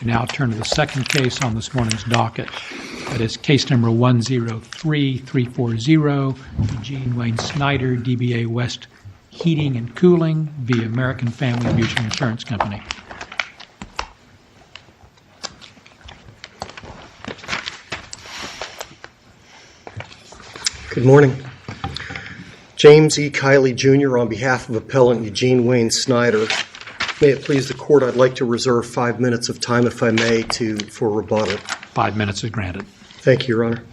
We now turn to the second case on this morning's docket. That is case number 103340, Eugene Wayne Snider, DBA West Heating and Cooling via American Family Mutual Insurance Company. Good morning. James E. Kiley, Jr. on behalf of appellant Eugene Wayne Snider. May it please the court, I'd like to reserve 5 minutes of time, if I may, for rebuttal. 5 minutes is granted. Thank you, Your Honor.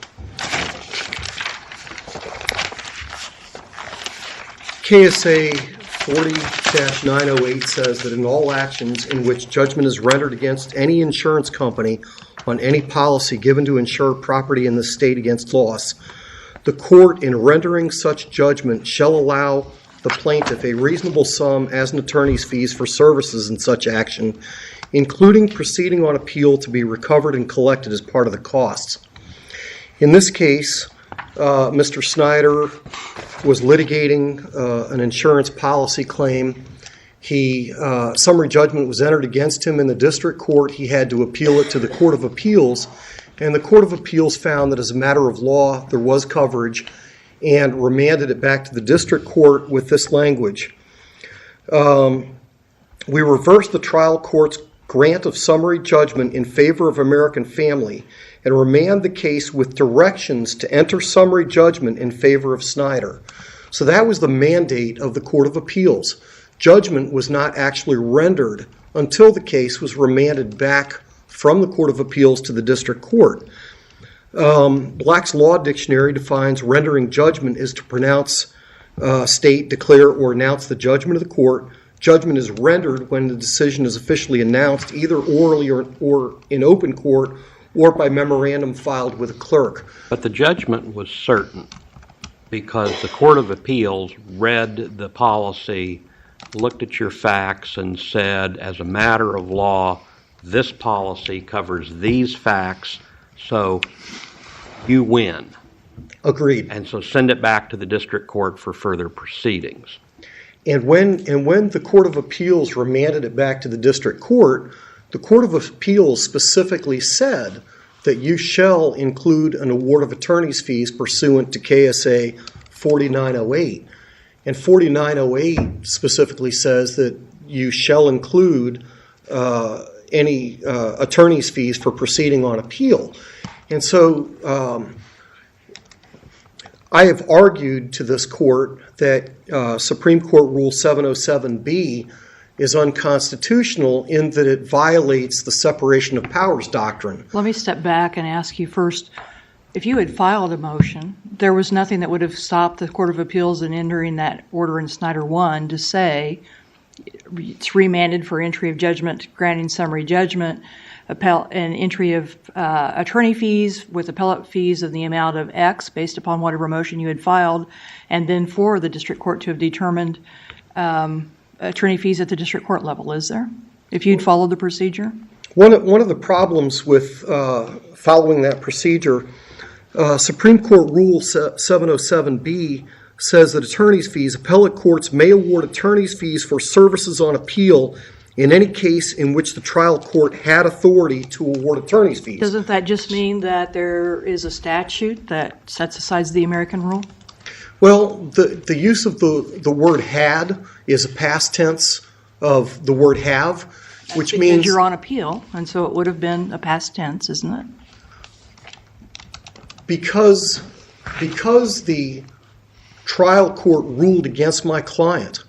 KSA 40-908 says that in all actions in which judgment is rendered against any insurance company on any policy given to insure property in the state against loss, the court, in rendering such judgment, shall allow the plaintiff a reasonable sum as an attorney's fees for services in such action, including proceeding on appeal, to be recovered and collected as part of the costs. In this case, Mr. Snider was litigating an insurance policy claim. Summary judgment was entered against him in the district court. He had to appeal it to the Court of Appeals, and the Court of Appeals found that as a matter of law there was coverage and remanded it back to the district court with this language. We reversed the trial court's grant of summary judgment in favor of American Family and remand the case with directions to enter summary judgment in favor of Snider. So that was the mandate of the Court of Appeals. Judgment was not actually rendered until the case was remanded back from the Court of Appeals to the district court. Black's Law Dictionary defines rendering judgment as to pronounce, state, declare, or announce the judgment of the court. Judgment is rendered when the decision is officially announced, either orally or in open court, or by memorandum filed with a clerk. But the judgment was certain because the Court of Appeals read the policy, looked at your facts, and said, as a matter of law, this policy covers these facts, so you win. Agreed. And so send it back to the district court for further proceedings. And when the Court of Appeals remanded it back to the district court, the Court of Appeals specifically said that you shall include an award of attorney's fees pursuant to KSA 4908. And 4908 specifically says that you shall include any attorney's fees for proceeding on appeal. And so I have argued to this court that Supreme Court Rule 707B is unconstitutional in that it violates the separation of powers doctrine. Let me step back and ask you first, if you had filed a motion, there was nothing that would have stopped the Court of Appeals in entering that order in Snider 1 to say it's remanded for entry of judgment, granting summary judgment, an entry of attorney fees with appellate fees of the amount of X based upon whatever motion you had filed, and then for the district court to have determined attorney fees at the district court level, is there? If you'd followed the procedure? One of the problems with following that procedure, Supreme Court Rule 707B says that appellate courts may award attorney's fees for services on appeal in any case in which the trial court had authority to award attorney's fees. Doesn't that just mean that there is a statute that sets aside the American rule? Well, the use of the word had is a past tense of the word have, which means you're on appeal, and so it would have been a past tense, isn't it? Because the trial court ruled against my client,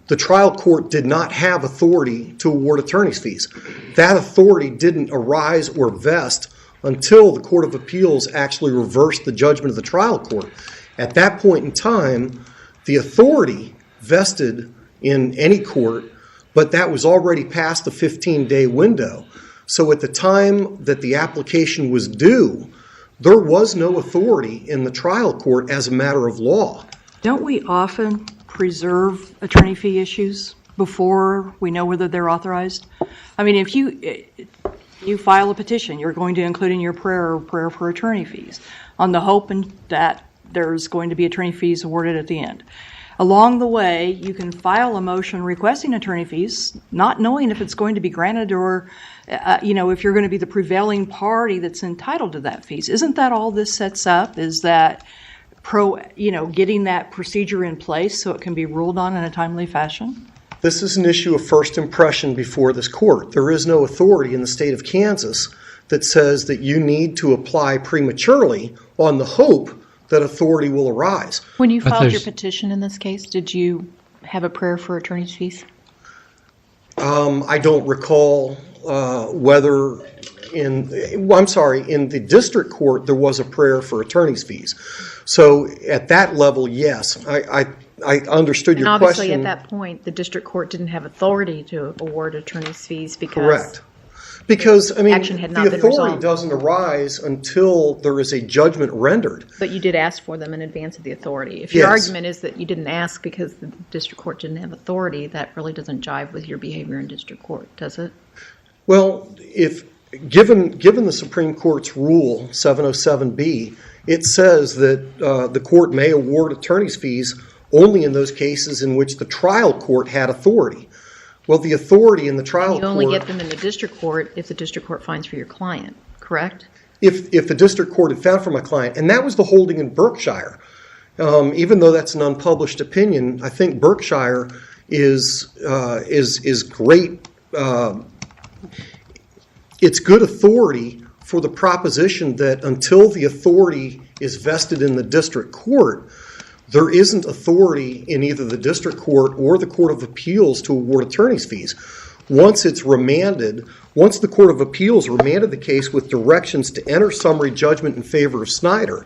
the trial court did not have authority to award attorney's fees. That authority didn't arise or vest until the Court of Appeals actually reversed the judgment of the trial court. At that point in time, the authority vested in any court, but that was already past the 15-day window. So at the time that the application was due, there was no authority in the trial court as a matter of law. Don't we often preserve attorney fee issues before we know whether they're authorized? I mean, if you file a petition, you're going to include in your prayer for attorney fees on the hope that there's going to be attorney fees awarded at the end. Along the way, you can file a motion requesting attorney fees, not knowing if it's going to be granted or if you're going to be the prevailing party that's entitled to that fees. Isn't that all this sets up? Is that getting that procedure in place so it can be ruled on in a timely fashion? This is an issue of first impression before this court. There is no authority in the state of Kansas that says that you need to apply prematurely on the hope that authority will arise. When you filed your petition in this case, did you have a prayer for attorney's fees? I don't recall whether in the district court there was a prayer for attorney's fees. So at that level, yes, I understood your question. And obviously at that point, the district court didn't have authority to award attorney's fees because correct. Because, action had not the been authority resolved. doesn't arise until there is a judgment rendered. But you did ask for them in advance of the authority. If Yes. your argument is that you didn't ask because the district court didn't have authority, that really doesn't jive with your behavior in district court, does it? Well, if given the Supreme Court's rule 707B, it says that the court may award attorney's fees only in those cases in which the trial court had authority. Well, the authority in the trial court... You only get them in the district court if the district court finds for your client, correct? If the district court had found for my client, and that was the holding in Berkshire. Even though that's an unpublished opinion, I think Berkshire is great. It's good authority for the proposition that until the authority is vested in the district court, there isn't authority in either the district court or the Court of Appeals to award attorney's fees. Once the Court of Appeals remanded the case with directions to enter summary judgment in favor of Snider,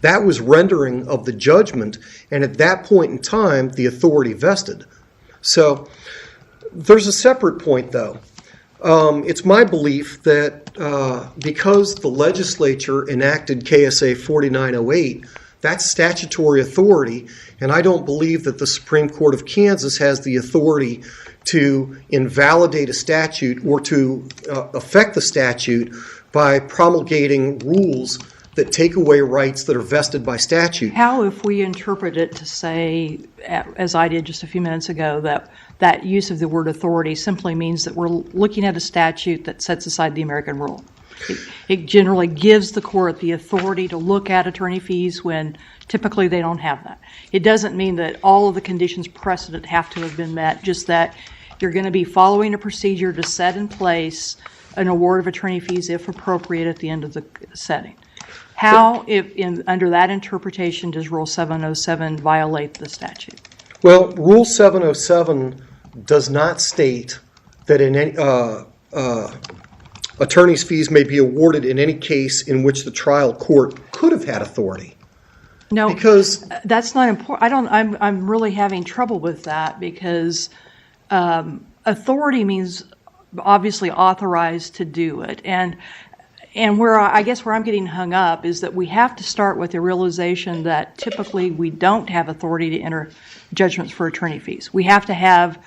that was rendering of the judgment, and at that point in time, the authority vested. So there's a separate point, though. It's my belief that because the legislature enacted KSA 4908, that's statutory authority, and I don't believe that the Supreme Court of Kansas has the authority to invalidate a statute or to affect the statute by promulgating rules that take away rights that are vested by statute. How if we interpret it to say, as I did just a few minutes ago, that use of the word authority simply means that we're looking at a statute that sets aside the American rule? It generally gives the court the authority to look at attorney fees when typically they don't have that. It doesn't mean that all of the conditions precedent have to have been met, just that you're going to be following a procedure to set in place an award of attorney fees if appropriate at the end of the setting. How, under that interpretation, does Rule 707 violate the statute? Well, Rule 707 does not state that in any attorney's fees may be awarded in any case in which the trial court could have had authority. No, because that's not important. I'm really having trouble with that because authority means obviously authorized to do it, and where I'm getting hung up is that we have to start with the realization that typically we don't have authority to enter judgments for attorney fees. We have to have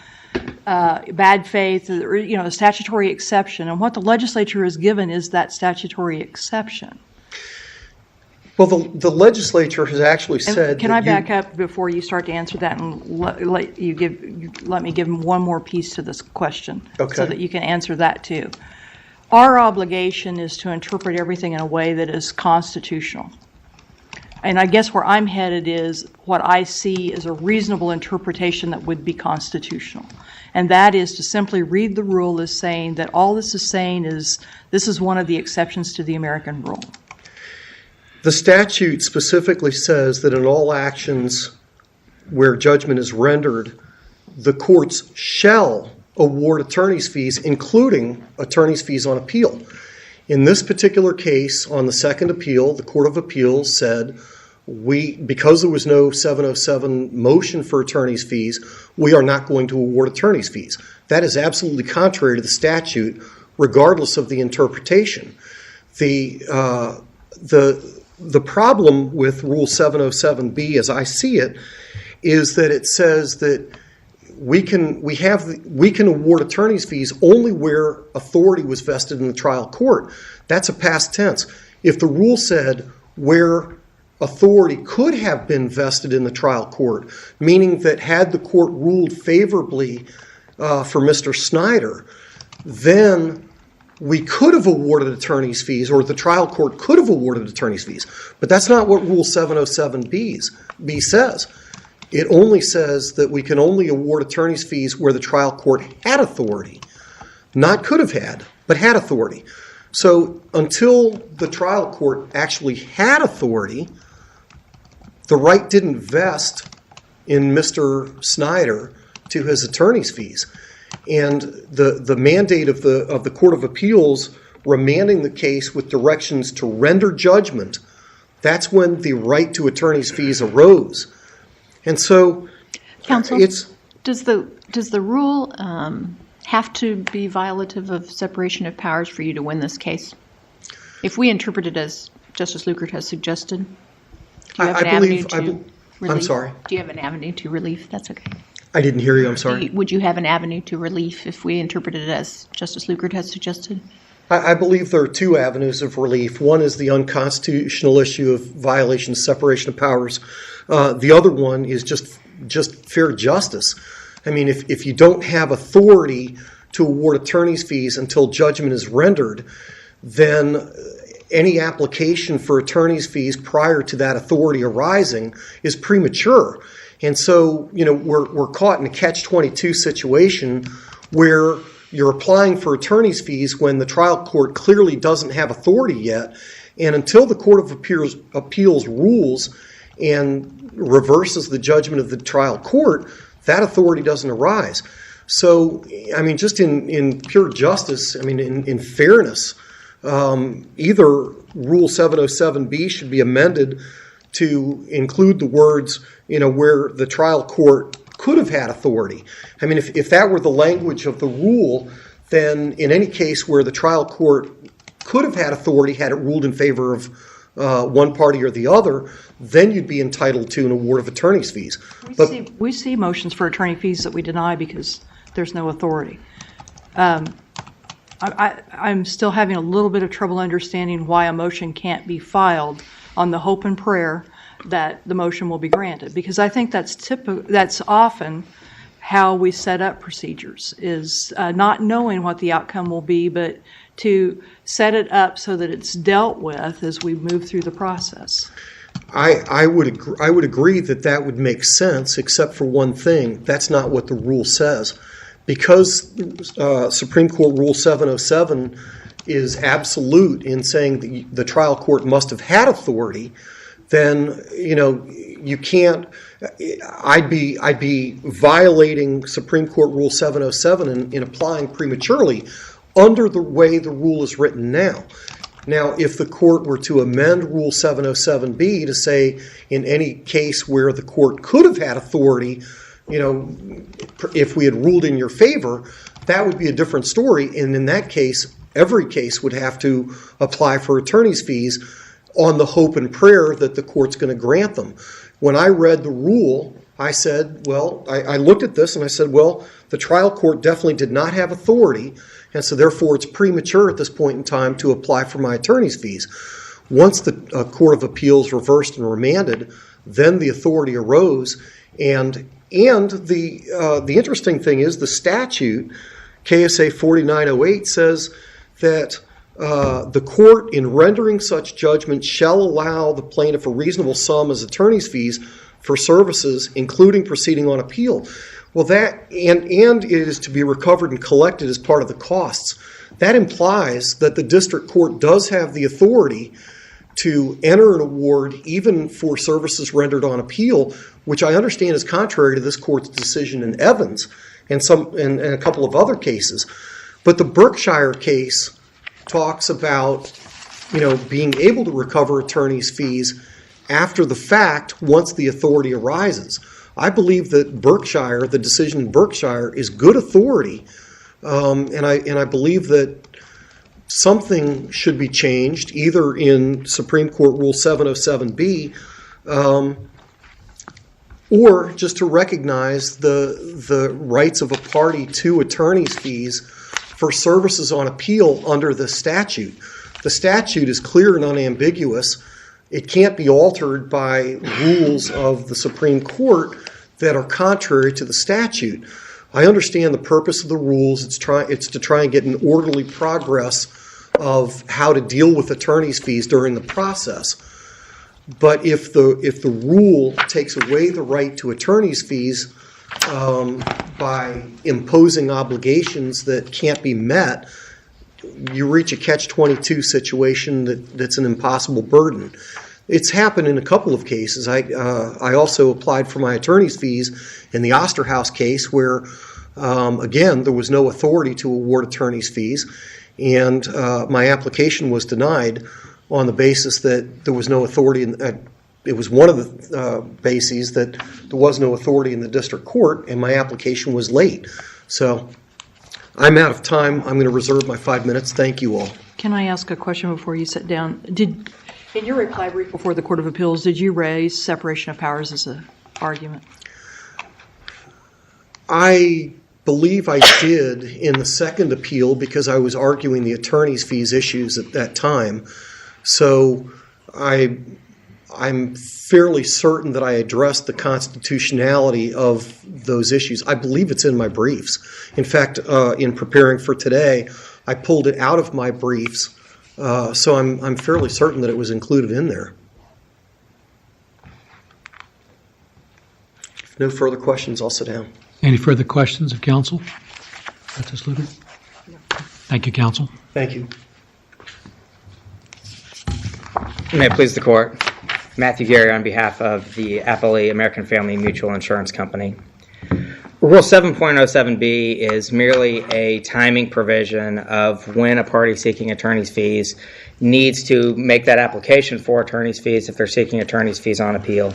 bad faith, a statutory exception, and what the legislature has given is that statutory exception. Well, the legislature has actually said. Can I back up before you start to answer that and let me give one more piece to this question, okay, so that you can answer that too. Our obligation is to interpret everything in a way that is constitutional. And I guess where I'm headed is what I see as a reasonable interpretation that would be constitutional. And that is to simply read the rule as saying that all this is saying is this is one of the exceptions to the American rule. The statute specifically says that in all actions where judgment is rendered, the courts shall award attorney's fees, including attorney's fees on appeal. In this particular case, on the second appeal, the Court of Appeals said, because there was no 707 motion for attorney's fees, we are not going to award attorney's fees. That is absolutely contrary to the statute, regardless of the interpretation. The problem with Rule 707B, as I see it, is that it says that we can award attorney's fees only where authority was vested in the trial court. That's a past tense. If the rule said where authority could have been vested in the trial court, meaning that had the court ruled favorably for Mr. Snider, then we could have awarded attorney's fees, or the trial court could have awarded attorney's fees. But that's not what Rule 707B says. It only says that we can only award attorney's fees where the trial court had authority. Not could have had, but had authority. So until the trial court actually had authority, the right didn't vest in Mr. Snider to his attorney's fees. And the mandate of the Court of Appeals remanding the case with directions to render judgment, that's when the right to attorney's fees arose. And so Counsel, does the rule have to be violative of separation of powers for you to win this case? If we interpret it as Justice Lukert has suggested, do you have an avenue to relief? I'm sorry. Do you have an avenue to relief? That's okay. I didn't hear you. I'm sorry. Would you have an avenue to relief if we interpret it as Justice Lukert has suggested? I believe there are two avenues of relief. One is the unconstitutional issue of violation of separation of powers. The other one is just fair justice. I mean, if you don't have authority to award attorney's fees until judgment is rendered, then any application for attorney's fees prior to that authority arising is premature. And so, we're caught in a catch-22 situation where you're applying for attorney's fees when the trial court clearly doesn't have authority yet. And until the Court of Appeals rules and reverses the judgment of the trial court, that authority doesn't arise. So, I mean, just in pure justice, I mean, in fairness, either Rule 707B should be amended to include the words, where the trial court could have had authority. I mean, if that were the language of the rule, then in any case where the trial court could have had authority had it ruled in favor of one party or the other, then you'd be entitled to an award of attorney's fees. We see motions for attorney fees that we deny because there's no authority. I'm still having a little bit of trouble understanding why a motion can't be filed on the hope and prayer that the motion will be granted, because I think that's often how we set up procedures, is not knowing what the outcome will be, but to set it up so that it's dealt with as we move through the process. I would agree that would make sense, except for one thing. That's not what the rule says. Because Supreme Court Rule 707 is absolute in saying the trial court must have had authority, then you can't. I'd be violating Supreme Court Rule 707 in applying prematurely under the way the rule is written now. Now, if the court were to amend Rule 707B to say in any case where the court could have had authority, if we had ruled in your favor, that would be a different story. And in that case, every case would have to apply for attorney's fees on the hope and prayer that the court's going to grant them. When I read the rule, I said, I looked at this and I said, the trial court definitely did not have authority, and so therefore it's premature at this point in time to apply for my attorney's fees. Once the Court of Appeals reversed and remanded, then the authority arose, and the interesting thing is the statute, KSA 4908, says that the court, in rendering such judgment, shall allow the plaintiff a reasonable sum as attorney's fees for services, including proceeding on appeal. Well, that and it is to be recovered and collected as part of the costs. That implies that the district court does have the authority to enter an award even for services rendered on appeal, which I understand is contrary to this court's decision in Evans and a couple of other cases. But the Berkshire case talks about being able to recover attorney's fees after the fact once the authority arises. I believe that the decision in Berkshire is good authority, and I believe that something should be changed, either in Supreme Court Rule 707B, or just to recognize the rights of a party to attorney's fees for services on appeal under the statute. The statute is clear and unambiguous. It can't be altered by rules of the Supreme Court that are contrary to the statute. I understand the purpose of the rules. It's to try and get an orderly progress of how to deal with attorney's fees during the process. But if the rule takes away the right to attorney's fees by imposing obligations that can't be met, you reach a catch-22 situation that's an impossible burden. It's happened in a couple of cases. I also applied for my attorney's fees in the Osterhaus case where, again, there was no authority to award attorney's fees, and my application was denied on the basis that there was no authority. It was one of the bases that there was no authority in the district court, and my application was late. So I'm out of time. I'm going to reserve my 5 minutes. Thank you all. Can I ask a question before you sit down? In your reply brief before the Court of Appeals, did you raise separation of powers as an argument? I believe I did in the second appeal because I was arguing the attorney's fees issues at that time. So I'm fairly certain that I addressed the constitutionality of those issues. I believe it's in my briefs. In fact, in preparing for today, I pulled it out of my briefs, so I'm fairly certain that it was included in there. If no further questions, I'll sit down. Any further questions of counsel? Justice Lugar? No. Thank you, counsel. Thank you. May it please the Court. Matthew Gary on behalf of the Appellee American Family Mutual Insurance Company. Rule 7.07b is merely a timing provision of when a party seeking attorney's fees needs to make that application for attorney's fees if they're seeking attorney's fees on appeal.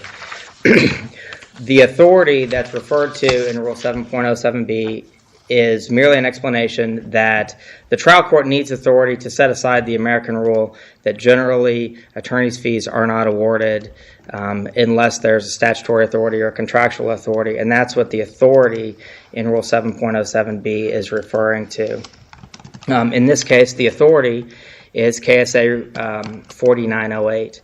The authority that's referred to in Rule 7.07b is merely an explanation that the trial court needs authority to set aside the American rule that generally attorney's fees are not awarded unless there's a statutory authority or a contractual authority, and that's what the authority in Rule 7.07b is referring to. In this case, the authority is KSA 4908.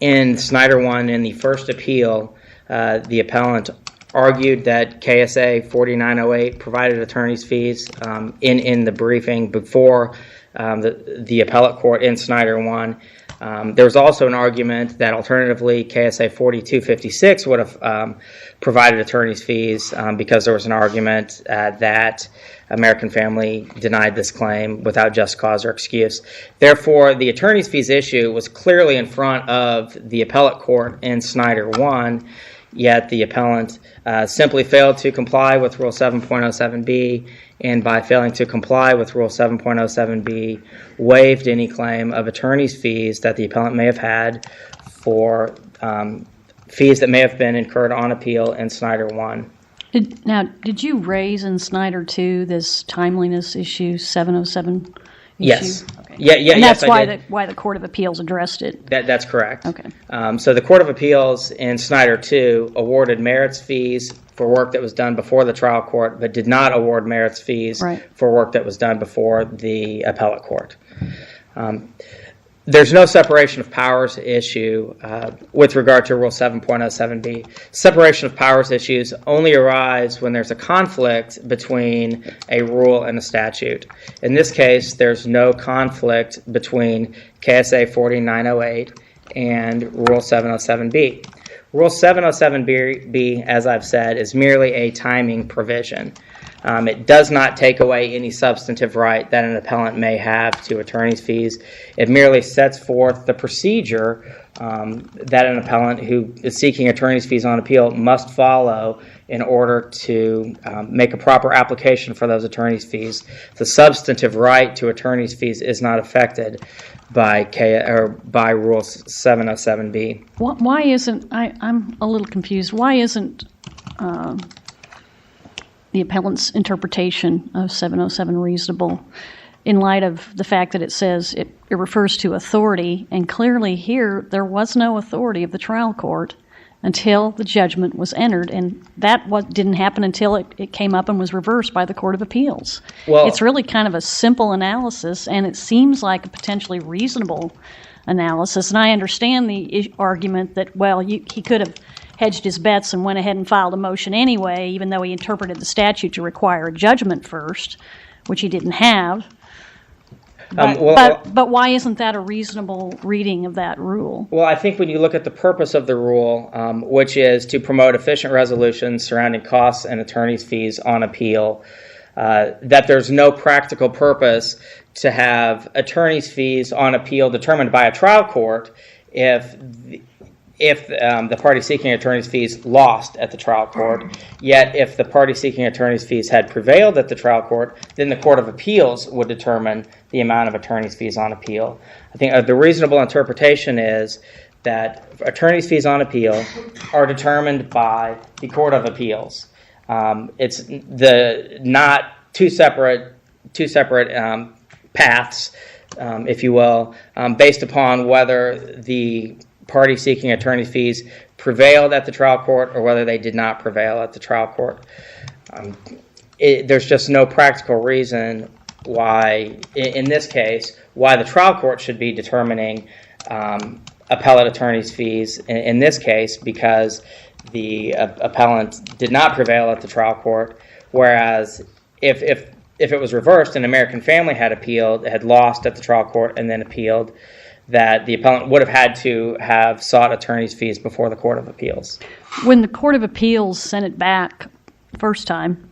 In Snider 1, in the first appeal, the appellant argued that KSA 4908 provided attorney's fees in the briefing before the appellate court in Snider 1. There was also an argument that alternatively KSA 4256 would have provided attorney's fees because there was an argument that American Family denied this claim without just cause or excuse. Therefore, the attorney's fees issue was clearly in front of the appellate court in Snider 1, yet the appellant simply failed to comply with Rule 7.07b, and by failing to comply with Rule 7.07b, waived any claim of attorney's fees that the appellant may have had for fees that may have been incurred on appeal in Snider 1. Did you raise in Snider 2 this timeliness issue, 707 issue? Yes. Okay. Yeah, and yes, that's why the Court of Appeals addressed it? That's correct. Okay. So the Court of Appeals in Snider 2 awarded merits fees for work that was done before the trial court, but did not award merits fees for work that was done before the appellate court. There's no separation of powers issue with regard to Rule 7.07b. Separation of powers issues only arise when there's a conflict between a rule and a statute. In this case, there's no conflict between KSA 4908 and Rule 707b. Rule 707b, as I've said, is merely a timing provision. It does not take away any substantive right that an appellant may have to attorney's fees. It merely sets forth the procedure that an appellant who is seeking attorney's fees on appeal must follow in order to make a proper application for those attorney's fees. The substantive right to attorney's fees is not affected by Rule 707b. Why isn't, I'm a little confused, why isn't the appellant's interpretation of 707 reasonable in light of the fact that it says it refers to authority, and clearly here there was no authority of the trial court until the judgment was entered, and that didn't happen until it came up and was reversed by the Court of Appeals. Well, it's really kind of a simple analysis, and it seems like a potentially reasonable analysis, and I understand the argument that, well, he could have hedged his bets and went ahead and filed a motion anyway, even though he interpreted the statute to require a judgment first, which he didn't have. But why isn't that a reasonable reading of that rule? Well, I think when you look at the purpose of the rule, which is to promote efficient resolutions surrounding costs and attorney's fees on appeal, that there's no practical purpose to have attorney's fees on appeal determined by a trial court if the party seeking attorney's fees lost at the trial court. Yet if the party seeking attorney's fees had prevailed at the trial court, then the Court of Appeals would determine the amount of attorney's fees on appeal. I think the reasonable interpretation is that attorney's fees on appeal are determined by the Court of Appeals. It's not two separate paths, if you will, based upon whether the party seeking attorney's fees prevailed at the trial court or whether they did not prevail at the trial court. There's just no practical reason why, in this case, why the trial court should be determining appellate attorney's fees in this case, because the appellant did not prevail at the trial court, whereas if it was reversed and American Family had lost at the trial court and then appealed, that the appellant would have had to have sought attorney's fees before the Court of Appeals. When the Court of Appeals sent it back the first time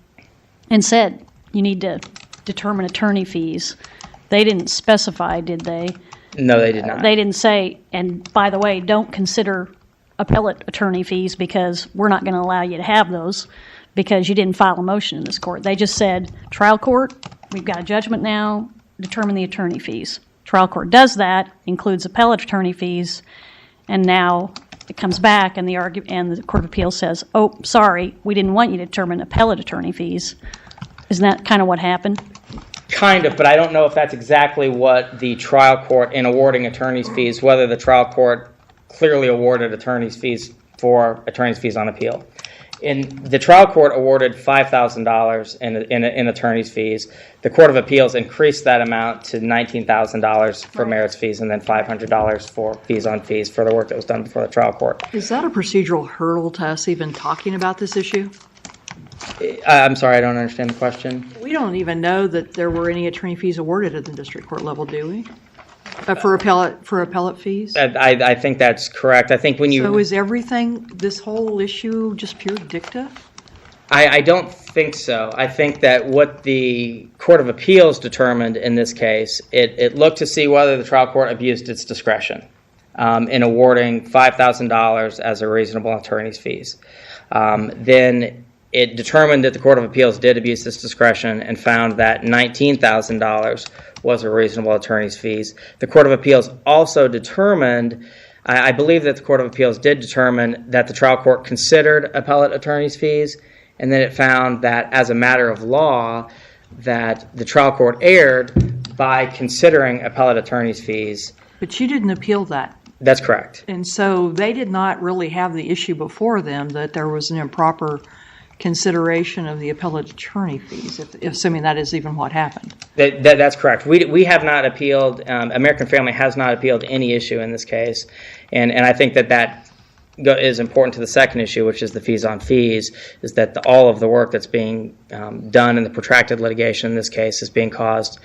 and said you need to determine attorney fees, they didn't specify, did they? No, they did not. They didn't say, and by the way, don't consider appellate attorney fees because we're not going to allow you to have those because you didn't file a motion in this court. They just said, trial court, we've got a judgment now, determine the attorney fees. Trial court does that, includes appellate attorney fees, and now it comes back and the Court of Appeals says, oh, sorry, we didn't want you to determine appellate attorney fees. Isn't that kind of what happened? Kind of, but I don't know if that's exactly what the trial court, in awarding attorney's fees, whether the trial court clearly awarded attorney's fees for attorney's fees on appeal. The trial court awarded $5,000 in attorney's fees. The Court of Appeals increased that amount to $19,000 for merits fees and then $500 for fees on fees for the work that was done before the trial court. Is that a procedural hurdle to us even talking about this issue? I'm sorry, I don't understand the question. We don't even know that there were any attorney fees awarded at the district court level, do we? For appellate fees? I think that's correct. I think when you... So is this whole issue just pure dicta? I don't think so. I think that what the Court of Appeals determined in this case, it looked to see whether the trial court abused its discretion in awarding $5,000 as a reasonable attorney's fees. Then it determined that the Court of Appeals did abuse its discretion and found that $19,000 was a reasonable attorney's fees. The Court of Appeals also determined, I believe that the Court of Appeals did determine that the trial court considered appellate attorney's fees, and then it found that as a matter of law that the trial court erred by considering appellate attorney's fees. But you didn't appeal that. That's correct. And so they did not really have the issue before them that there was an improper consideration of the appellate attorney fees, if assuming that is even what happened. That's correct. We have not appealed, American Family has not appealed any issue in this case, and I think that is important to the second issue, which is the fees on fees, is that all of the work that's being done in the protracted litigation in this case is being caused,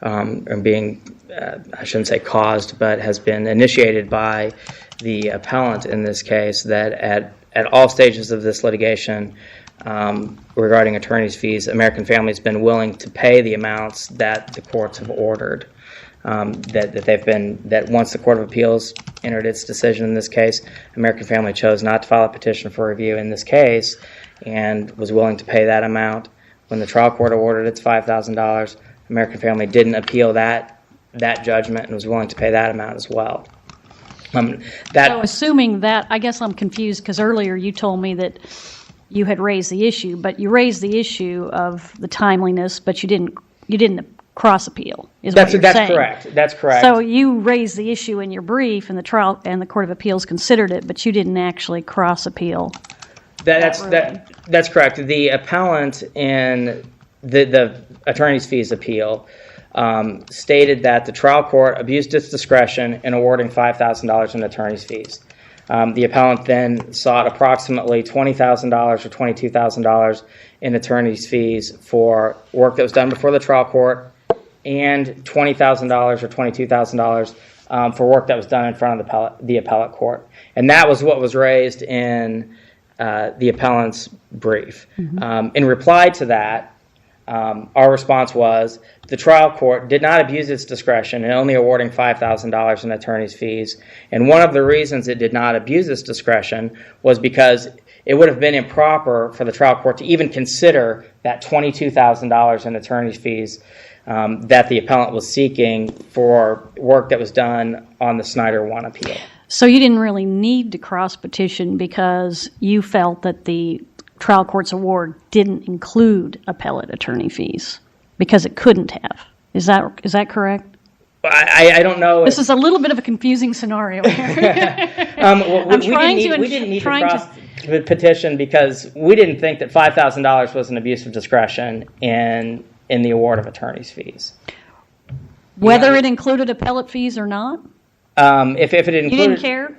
or being, I shouldn't say caused, but has been initiated by the appellant in this case, that at all stages of this litigation, regarding attorney's fees, American Family has been willing to pay the amounts that the courts have ordered. That once the Court of Appeals entered its decision in this case, American Family chose not to file a petition for review in this case and was willing to pay that amount. When the trial court awarded its $5,000, American Family didn't appeal that judgment and was willing to pay that amount as well. So assuming that, I guess I'm confused because earlier you told me that you had raised the issue, but you raised the issue of the timeliness, but you didn't cross appeal. That's correct. That's correct. So you raised the issue in your brief, and the Court of Appeals considered it, but you didn't actually cross appeal. That's correct. The appellant in the attorney's fees appeal stated that the trial court abused its discretion in awarding $5,000 in attorney's fees. The appellant then sought approximately $20,000 or $22,000 in attorney's fees for work that was done before the trial court, and $20,000 or $22,000 for work that was done in front of the appellate court. And that was what was raised in the appellant's brief. In reply to that, our response was the trial court did not abuse its discretion in only awarding $5,000 in attorney's fees. And one of the reasons it did not abuse its discretion was because it would have been improper for the trial court to even consider that $22,000 in attorney's fees that the appellant was seeking for work that was done on the Snider 1 appeal. So you didn't really need to cross-petition because you felt that the trial court's award didn't include appellate attorney fees because it couldn't have. Is that correct? I don't know. This is a little bit of a confusing scenario here. We didn't need to cross-petition because we didn't think that $5,000 was an abuse of discretion in the award of attorney's fees. Whether it included appellate fees or not? If it included, you didn't care?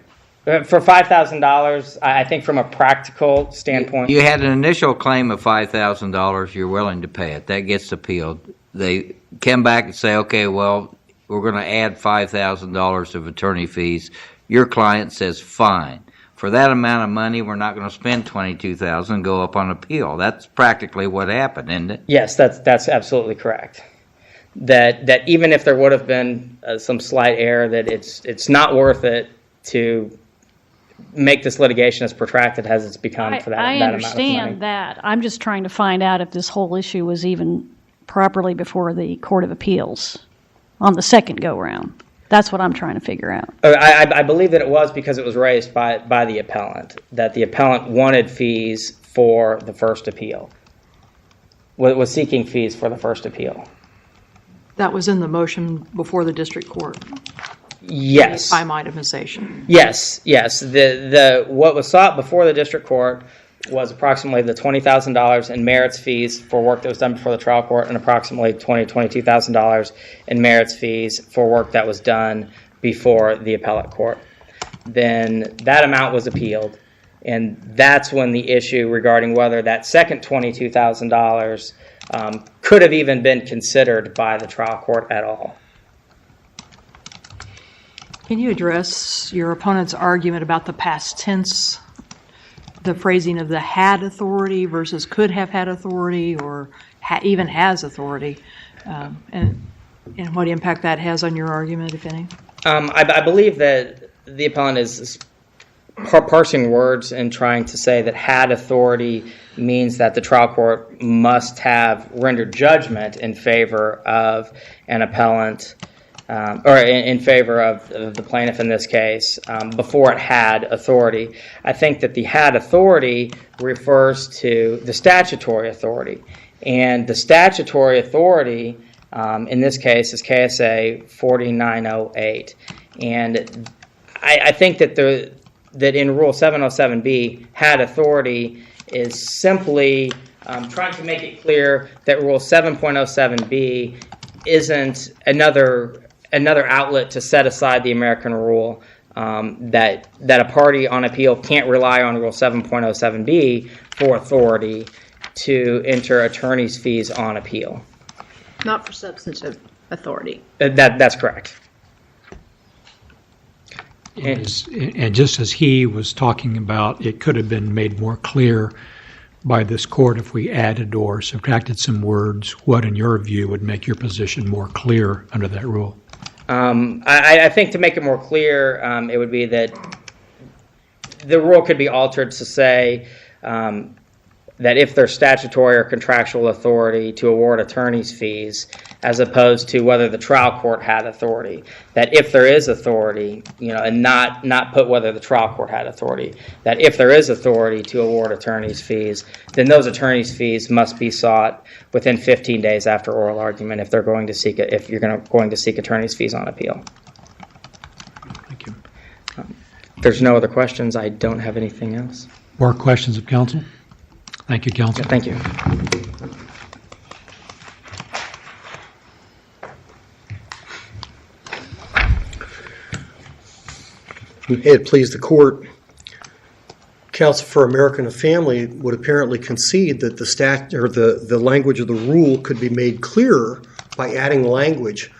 For $5,000, I think from a practical standpoint. You had an initial claim of $5,000. You're willing to pay it. That gets appealed. They come back and say, okay, well, we're going to add $5,000 of attorney fees. Your client says, fine. For that amount of money, we're not going to spend $22,000 and go up on appeal. That's practically what happened, isn't it? Yes, that's absolutely correct. That even if there would have been some slight error, that it's not worth it to make this litigation as protracted as it's become for that amount of money. I understand that. I'm just trying to find out if this whole issue was even properly before the Court of Appeals on the second go-round. That's what I'm trying to figure out. I believe that it was because it was raised by the appellant, that the appellant wanted fees for the first appeal, was seeking fees for the first appeal. That was in the motion before the district court. Yes. By my itemization. Yes. The what was sought before the district court was approximately the $20,000 in merits fees for work that was done before the trial court, and approximately $22,000 in merits fees for work that was done before the appellate court. Then that amount was appealed, and that's when the issue regarding whether that second $22,000 could have even been considered by the trial court at all. Can you address your opponent's argument about the past tense, the phrasing of the had authority versus could have had authority, or even has authority, and what impact that has on your argument, if any? I believe that the appellant is parsing words and trying to say that had authority means that the trial court must have rendered judgment in favor of an appellant, or in favor of the plaintiff in this case, before it had authority. I think that the had authority refers to the statutory authority. And the statutory authority in this case is KSA 4908. And I think that that in Rule 707B, had authority is simply trying to make it clear that Rule 7.07B isn't another outlet to set aside the American rule, that a party on appeal can't rely on Rule 7.07B for authority to enter attorney's fees on appeal. Not for substantive authority. That's correct. And just as he was talking about, it could have been made more clear by this court if we added or subtracted some words. What, in your view, would make your position more clear under that rule? I think to make it more clear, it would be that the rule could be altered to say that if there's statutory or contractual authority to award attorney's fees, as opposed to whether the trial court had authority, that if there is authority, and not put whether the trial court had authority, that if there is authority to award attorney's fees, then those attorney's fees must be sought within 15 days after oral argument if you're going to seek attorney's fees on appeal. Thank you. If there's no other questions, I don't have anything else. More questions of counsel? Thank you, counsel. Thank you. It pleased the court. Counsel for American Family would apparently concede that the language of the rule could be made clearer by adding language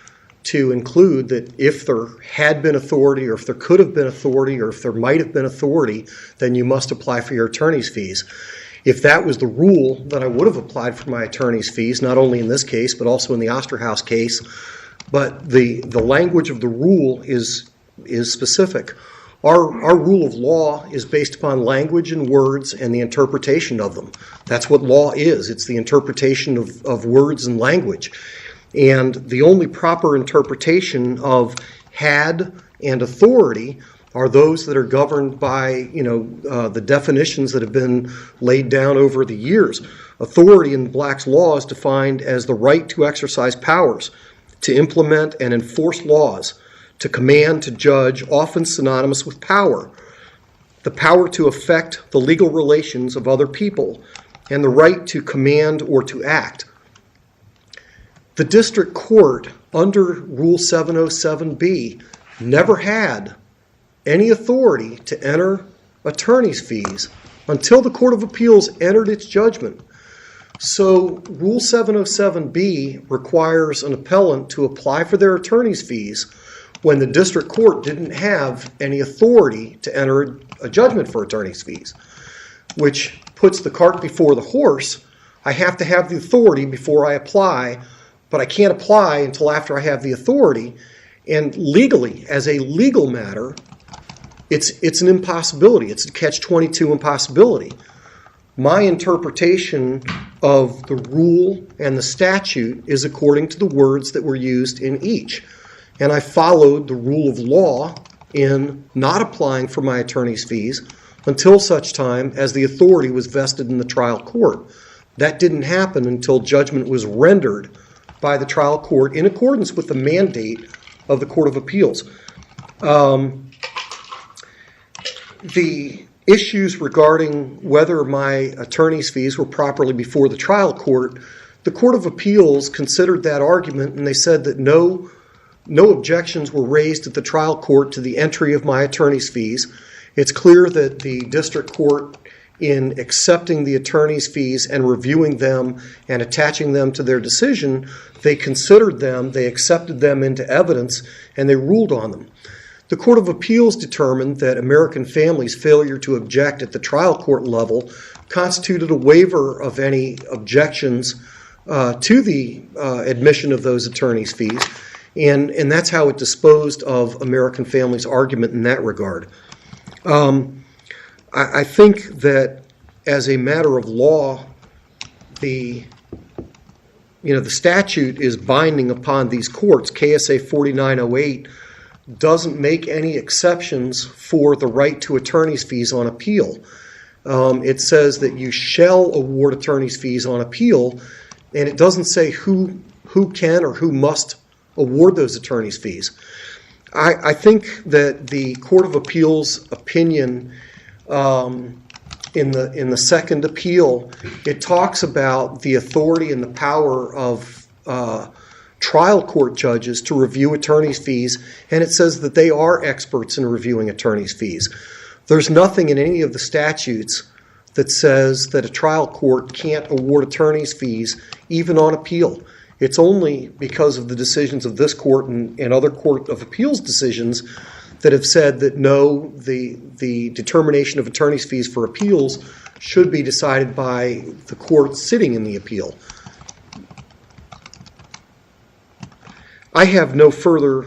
to include that if there had been authority, or if there could have been authority, or if there might have been authority, then you must apply for your attorney's fees. If that was the rule, then I would have applied for my attorney's fees, not only in this case, but also in the Osterhaus case. But the language of the rule is specific. Our rule of law is based upon language and words and the interpretation of them. That's what law is. It's the interpretation of words and language. And the only proper interpretation of had and authority are those that are governed by, the definitions that have been laid down over the years. Authority in Black's law is defined as the right to exercise powers, to implement and enforce laws, to command, to judge, often synonymous with power, the power to affect the legal relations of other people, and the right to command or to act. The district court, under Rule 707B, never had any authority to enter attorney's fees until the Court of Appeals entered its judgment. So Rule 707B requires an appellant to apply for their attorney's fees when the district court didn't have any authority to enter a judgment for attorney's fees, which puts the cart before the horse. I have to have the authority before I apply, but I can't apply until after I have the authority. And legally, as a legal matter, it's an impossibility. It's a catch-22 impossibility. My interpretation of the rule and the statute is according to the words that were used in each. And I followed the rule of law in not applying for my attorney's fees until such time as the authority was vested in the trial court. That didn't happen until judgment was rendered by the trial court in accordance with the mandate of the Court of Appeals. The issues regarding whether my attorney's fees were properly before the trial court, the Court of Appeals considered that argument, and they said that no objections were raised at the trial court to the entry of my attorney's fees. It's clear that the district court, in accepting the attorney's fees and reviewing them and attaching them to their decision, they considered them, they accepted them into evidence, and they ruled on them. The Court of Appeals determined that American Family's failure to object at the trial court level constituted a waiver of any objections to the admission of those attorney's fees, and that's how it disposed of American Family's argument in that regard. I think that as a matter of law, the statute is binding upon these courts. KSA 4908 doesn't make any exceptions for the right to attorney's fees on appeal. It says that you shall award attorney's fees on appeal, and it doesn't say who can or who must award those attorney's fees. I think that the Court of Appeals opinion in the second appeal, it talks about the authority and the power of trial court judges to review attorney's fees, and it says that they are experts in reviewing attorney's fees. There's nothing in any of the statutes that says that a trial court can't award attorney's fees even on appeal. It's only because of the decisions of this court and other Court of Appeals decisions that have said that no, the determination of attorney's fees for appeals should be decided by the court sitting in the appeal. I have no further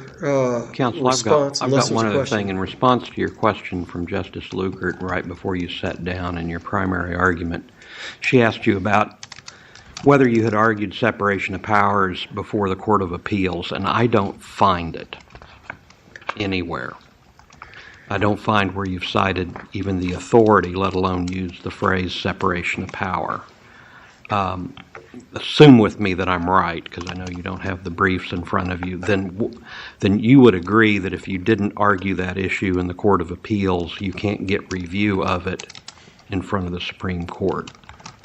Counsel, response. I've got one other thing. In response to your question from Justice Lukert right before you sat down in your primary argument, she asked you about whether you had argued separation of powers before the Court of Appeals, and I don't find it anywhere. I don't find where you've cited even the authority, let alone used the phrase separation of power. Assume with me that I'm right, because I know you don't have the briefs in front of you, then you would agree that if you didn't argue that issue in the Court of Appeals, you can't get review of it in front of the Supreme Court,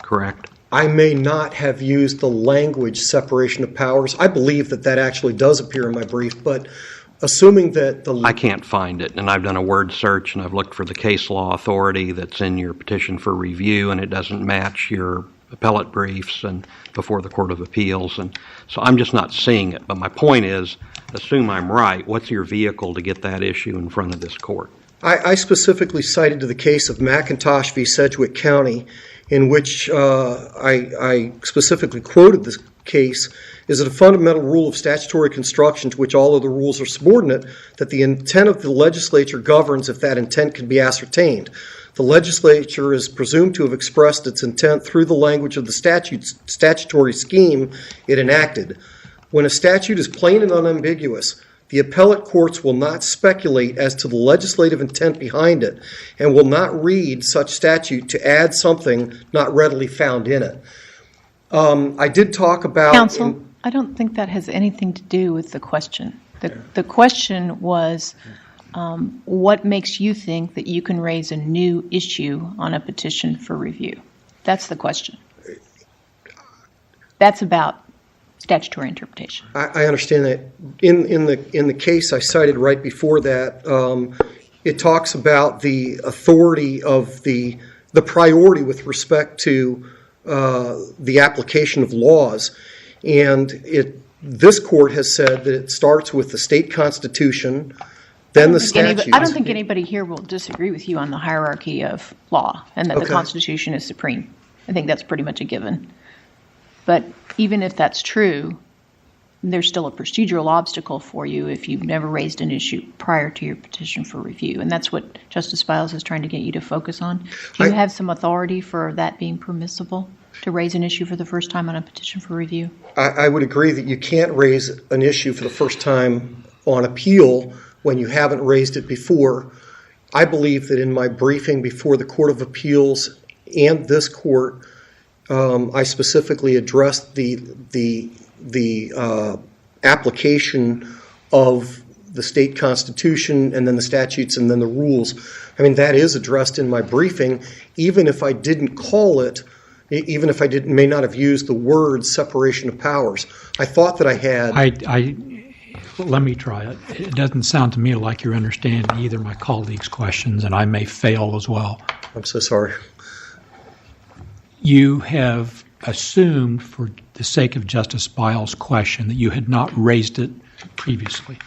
correct? I may not have used the language separation of powers. I believe that actually does appear in my brief, but assuming that I can't find it, and I've done a word search, and I've looked for the case law authority that's in your petition for review, and it doesn't match your appellate briefs and before the Court of Appeals, and so I'm just not seeing it. But my point is, assume I'm right, what's your vehicle to get that issue in front of this court? I specifically cited to the case of McIntosh v. Sedgwick County, in which I specifically quoted this case, is it a fundamental rule of statutory construction to which all other rules are subordinate that the intent of the legislature governs if that intent can be ascertained. The legislature is presumed to have expressed its intent through the language of the statutory scheme it enacted. When a statute is plain and unambiguous, the appellate courts will not speculate as to the legislative intent behind it and will not read such statute to add something not readily found in it. I did talk about... Counsel, I don't think that has anything to do with the question. The question was, what makes you think that you can raise a new issue on a petition for review? That's the question. That's about statutory interpretation. I understand that. In the case I cited right before that, it talks about the authority of the priority with respect to the application of laws, and this court has said that it starts with the state constitution, then the statute. I don't think anybody here will disagree with you on the hierarchy of law and that the Constitution is supreme. I think that's pretty much a given. But even if that's true, there's still a procedural obstacle for you if you've never raised an issue prior to your petition for review. And that's what Justice Biles is trying to get you to focus on. Do you have some authority for that being permissible, to raise an issue for the first time on a petition for review? I would agree that you can't raise an issue for the first time on appeal when you haven't raised it before. I believe that in my briefing before the Court of Appeals and this court, I specifically addressed the application of the state constitution and then the statutes and then the rules. I mean, that is addressed in my briefing, even if I didn't call it, even if I may not have used the word separation of powers. I thought that I had. Let me try it. It doesn't sound to me like you're understanding either my colleagues' questions, and I may fail as well. I'm so sorry. You have assumed, for the sake of Justice Biles' question, that you had not raised it previously.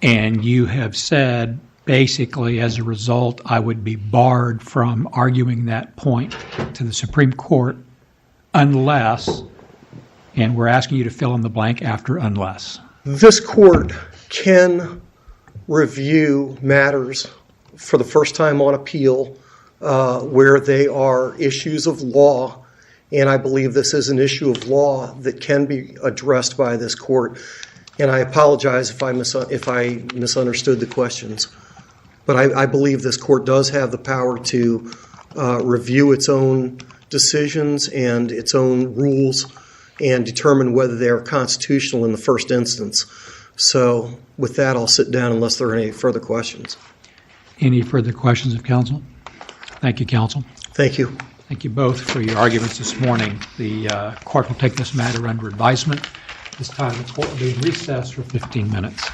And you have said, basically, as a result, I would be barred from arguing that point to the Supreme Court unless, and we're asking you to fill in the blank after unless. This court can review matters for the first time on appeal where they are issues of law, and I believe this is an issue of law that can be addressed by this court. And I apologize if I misunderstood the questions. But I believe this court does have the power to review its own decisions and its own rules and determine whether they are constitutional in the first instance. So with that, I'll sit down unless there are any further questions. Any further questions of counsel? Thank you, counsel. Thank you. Thank you both for your arguments this morning. The court will take this matter under advisement. This time the court will be in recess for 15 minutes.